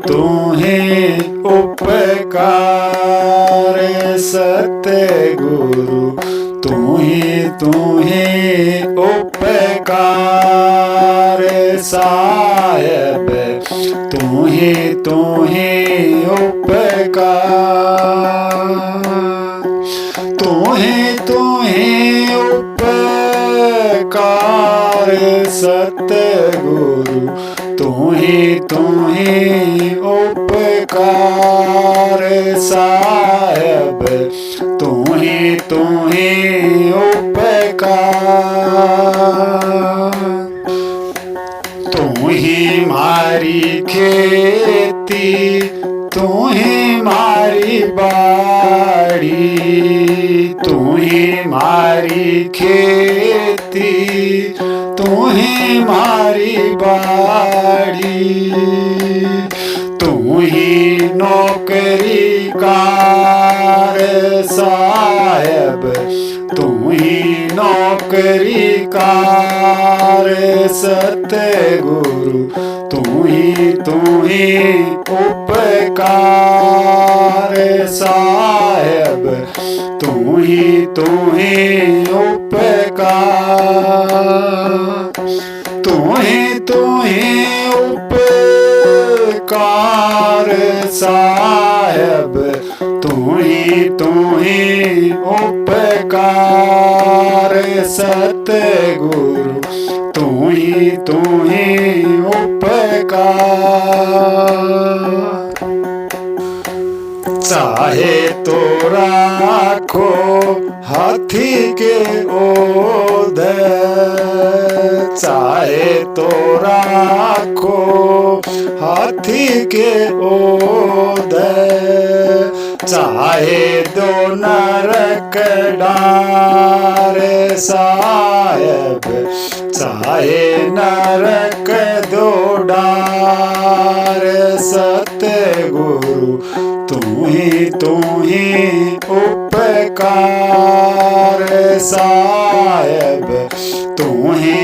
तुम्ही उपकार सतगुरु तुम्ही उपकार साहेब तुम्ही उपकार तुम्ही उपकार सतगुरु तुम्ही उपकार साहेब तुम्ही उपकार तुम्ही मारी खेती तुम्ही मारी बाड़ी तुम्ही मारी खेती तुम्ही मारी बाड़ी तुम्ही नौकरी कार साहेब तुम्ही नौकरी कार सतगुरु तुम्ही उपकार साहेब तुम्ही उपकार तुम्ही उपकार साहेब तुम्ही उपकार सतगुरु तुम्ही उपकार चाहे तो राखो हाथी के ओध चाहे तो राखो हाथी के ओध चाहे दो नरक डार साहेब चाहे नरक दो डार सतगुरु तुम्ही उपकार साहेब तुम्ही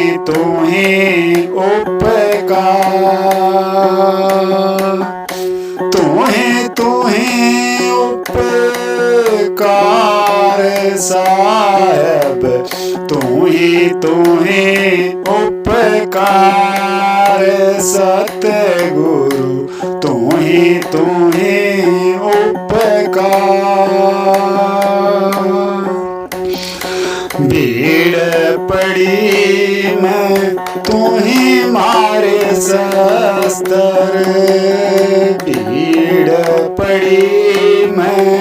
उपकार तुम्ही उपकार साहेब तुम्ही उपकार सतगुरु तुम्ही उपकार भीड़ पड़ी मैं तुम्ही मारे शस्त्र भीड़ पड़ी मैं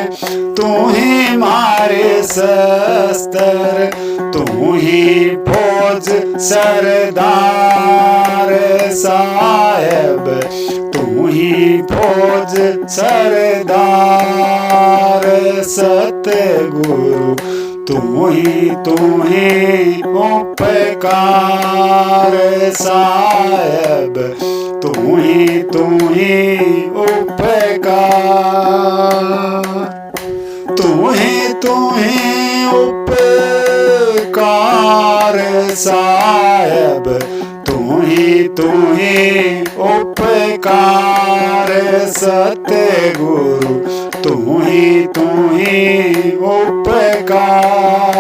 तुम्ही मारे शस्त्र तुम्ही फौज सरदार साहेब तुम्ही फौज सरदार सतगुरु तुम्ही उपकार साहेब तुम्ही उपकार तुम्ही उपकार साहेब तुम्ही उपकार सतगुरु तुम्ही उपकार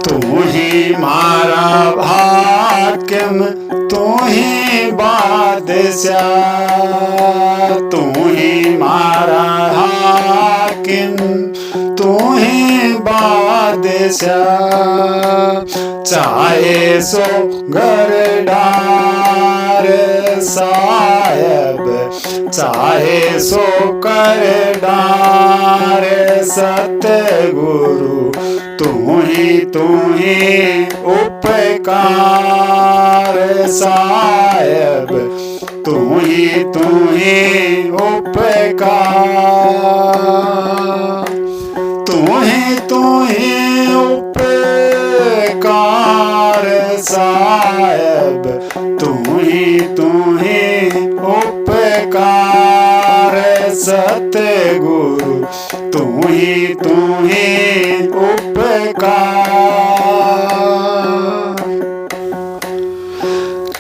तुम्ही मारा हाकिम तुम्ही बादशाह तुम्ही मारा हाकिम तुम्ही बादशाह चाहे सो घरदार साहेब चाहे सो करदार सतगुरु तुम्ही उपकार साहेब तुम्ही उपकार तुम्ही उपकार साहेब तुम्ही उपकार सतगुरु तुम्ही उपकार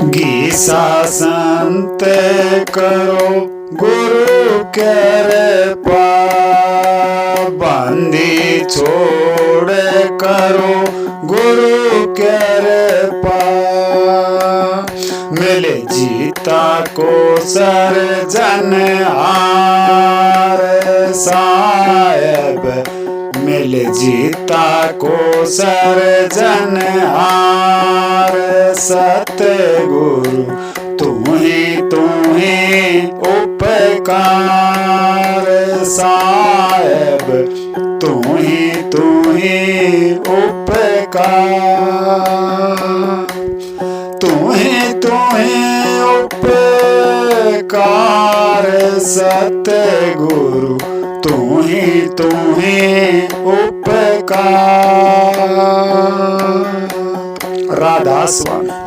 घी ऐसा संत करो गुरु कृपा, बंदी छोड़ करो गुरु कृपा। मिले जीता को सर्जन हार साहेब, मिले जीता को सर्जन हार सतगुरु तू ही उपकार साहेब, तू ही उपकार, तू ही उपकार सतगुरु तू ही उपकार। राधा स्वामी।